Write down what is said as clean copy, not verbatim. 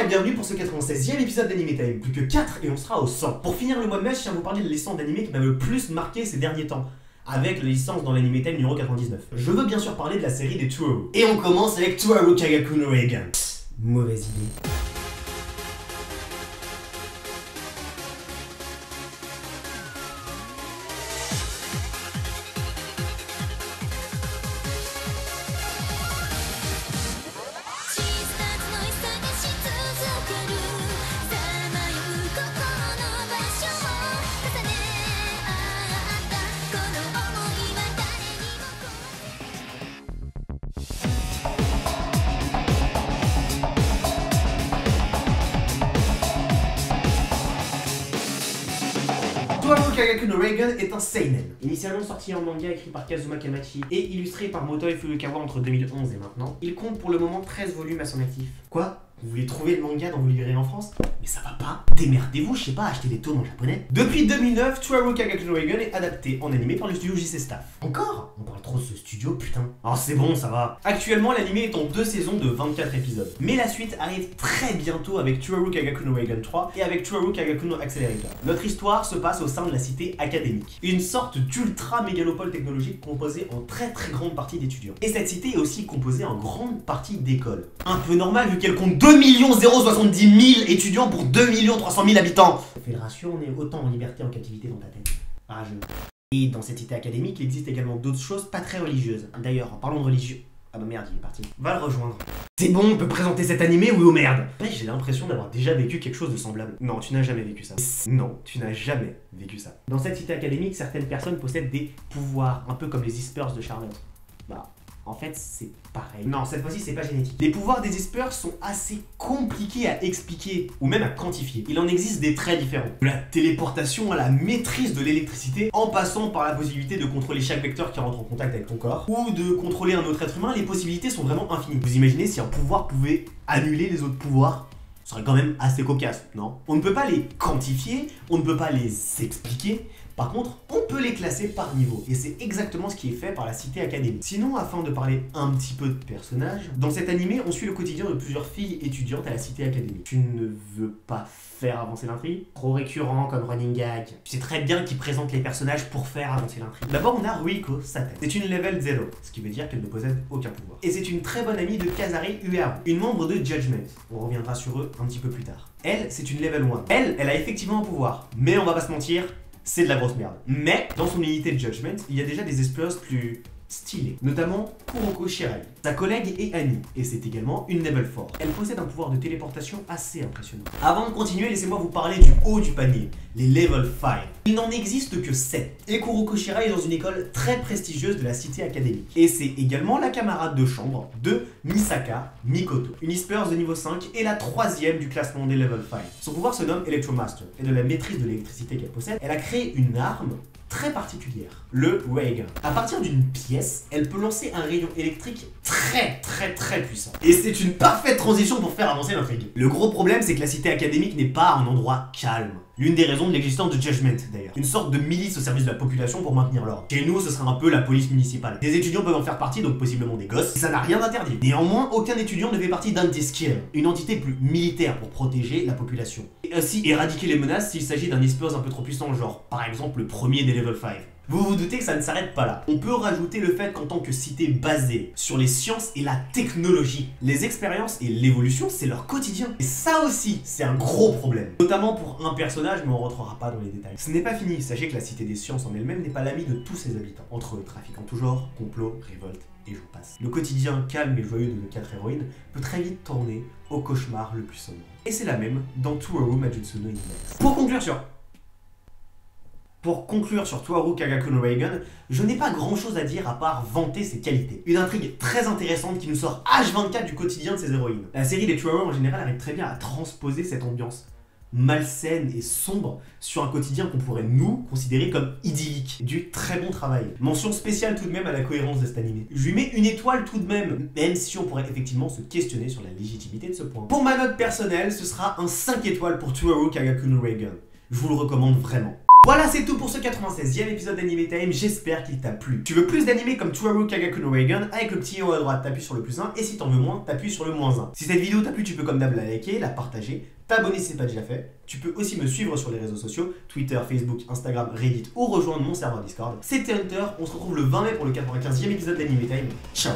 et bienvenue pour ce 96e épisode d'Anime Time. Plus que 4 et on sera au 100. Pour finir le mois de mai, je tiens à vous parler de la licence d'anime qui m'a le plus marqué ces derniers temps, avec la licence dans l'Anime Time numéro 99. Je veux bien sûr parler de la série des Touru. Et on commence avec Touru Kagaku no Reigen. Mauvaise idée. Touru Kagaku no Reigen est un seinen. Initialement sorti en manga écrit par Kazuma Kamachi et illustré par Motoi Furukawa entre 2011 et maintenant, il compte pour le moment 13 volumes à son actif. Quoi? Vous voulez trouver le manga dans vos librairies en France? Mais ça va pas. Démerdez-vous, je sais pas, achetez des tomes en japonais. Depuis 2009, Touru Kagaku no Reigen est adapté en animé par le studio JC Staff. Encore? On parle trop de ce studio, putain. Oh c'est bon, ça va. Actuellement, l'animé est en 2 saisons de 24 épisodes. Mais la suite arrive très bientôt avec Touru Kagaku no Reigen 3 et avec Touru Kagaku no Accelerator. Notre histoire se passe au sein de la cité académique, une sorte d'ultra mégalopole technologique composée en très grande partie d'étudiants. Et cette cité est aussi composée en grande partie d'écoles. Un peu normal vu qu'elle compte 2 070 000 étudiants pour 2 300 000 habitants. Ça fait le ratio, on est autant en liberté en captivité dans ta tête. Rageux. Et dans cette cité académique, il existe également d'autres choses pas très religieuses. D'ailleurs, en parlant de religieux... Ah bah merde, il est parti. Va le rejoindre. C'est bon, on peut présenter cet animé, oui ou merde? J'ai l'impression d'avoir déjà vécu quelque chose de semblable. Non, tu n'as jamais vécu ça. Non, tu n'as jamais vécu ça. Dans cette cité académique, certaines personnes possèdent des pouvoirs, un peu comme les Ispers de Charlotte. Bah... En fait, c'est pareil. Non, cette fois-ci, c'est pas génétique. Les pouvoirs des Ispers sont assez compliqués à expliquer, ou même à quantifier. Il en existe des très différents. De la téléportation à la maîtrise de l'électricité, en passant par la possibilité de contrôler chaque vecteur qui rentre en contact avec ton corps, ou de contrôler un autre être humain, les possibilités sont vraiment infinies. Vous imaginez si un pouvoir pouvait annuler les autres pouvoirs? Ce serait quand même assez cocasse, non? On ne peut pas les quantifier, on ne peut pas les expliquer. Par contre, on peut les classer par niveau, et c'est exactement ce qui est fait par la cité académique. Sinon, afin de parler un petit peu de personnages, dans cet animé, on suit le quotidien de plusieurs filles étudiantes à la cité académique. Tu ne veux pas faire avancer l'intrigue? Trop récurrent comme running gag. Tu sais très bien qu'ils présentent les personnages pour faire avancer l'intrigue. D'abord, on a Ruiko Saten. C'est une level 0, ce qui veut dire qu'elle ne possède aucun pouvoir. Et c'est une très bonne amie de Kazari Ueharu, une membre de Judgment. On reviendra sur eux un petit peu plus tard. Elle, c'est une level 1. Elle a effectivement un pouvoir, mais on va pas se mentir, c'est de la grosse merde. Mais, dans son unité de Judgment, il y a déjà des Ispers plus stylés, notamment Kuroko Shirai. Sa collègue est Annie, et c'est également une level 4. Elle possède un pouvoir de téléportation assez impressionnant. Avant de continuer, laissez-moi vous parler du haut du panier, les level 5. Il n'en existe que 7. Et Kuroko Shirai est dans une école très prestigieuse de la cité académique. Et c'est également la camarade de chambre de Misaka Mikoto, une Ispers de niveau 5 et la 3e du classement des level 5. Son pouvoir se nomme Electromaster, et de la maîtrise de l'électricité qu'elle possède, elle a créé une arme très particulière, le Reigen. À partir d'une pièce, elle peut lancer un rayon électrique très puissant. Et c'est une parfaite transition pour faire avancer l'intrigue. Le gros problème, c'est que la cité académique n'est pas un endroit calme. L'une des raisons de l'existence de Judgment, d'ailleurs. Une sorte de milice au service de la population pour maintenir l'ordre. Chez nous, ce sera un peu la police municipale. Des étudiants peuvent en faire partie, donc possiblement des gosses, et ça n'a rien d'interdit. Néanmoins, aucun étudiant ne fait partie d'Anti-Skill, une entité plus militaire pour protéger la population. Et aussi éradiquer les menaces s'il s'agit d'un Ispers un peu trop puissant, genre par exemple le premier des level 5. Vous vous doutez que ça ne s'arrête pas là. On peut rajouter le fait qu'en tant que cité basée sur les sciences et la technologie, les expériences et l'évolution, c'est leur quotidien. Et ça aussi, c'est un gros problème. Notamment pour un personnage, mais on ne rentrera pas dans les détails. Ce n'est pas fini, sachez que la cité des sciences en elle-même n'est pas l'amie de tous ses habitants. Entre trafic en tout genre, complot, révolte, et j'en passe. Le quotidien calme et joyeux de nos 4 héroïnes peut très vite tourner au cauchemar le plus sombre. Et c'est la même dans Touru Majutsu no Index. Pour conclure sur Touru Kagaku no Reigen, je n'ai pas grand chose à dire à part vanter ses qualités. Une intrigue très intéressante qui nous sort H24 du quotidien de ses héroïnes. La série des Touru en général arrive très bien à transposer cette ambiance malsaine et sombre sur un quotidien qu'on pourrait nous considérer comme idyllique. Du très bon travail. Mention spéciale tout de même à la cohérence de cet animé. Je lui mets une étoile tout de même si on pourrait effectivement se questionner sur la légitimité de ce point. Pour ma note personnelle, ce sera un 5 étoiles pour Touru Kagaku no Reigen. Je vous le recommande vraiment. Voilà, c'est tout pour ce 96e épisode d'Anime Time, j'espère qu'il t'a plu. Tu veux plus d'anime comme Toaru Kagaku no Reigen, avec le petit haut à droite, t'appuies sur le +1, et si t'en veux moins, t'appuies sur le -1. Si cette vidéo t'a plu, tu peux comme d'hab la liker, la partager, t'abonner si c'est pas déjà fait. Tu peux aussi me suivre sur les réseaux sociaux, Twitter, Facebook, Instagram, Reddit, ou rejoindre mon serveur Discord. C'était Hunter, on se retrouve le 20 mai pour le 95e épisode d'Anime Time. Ciao.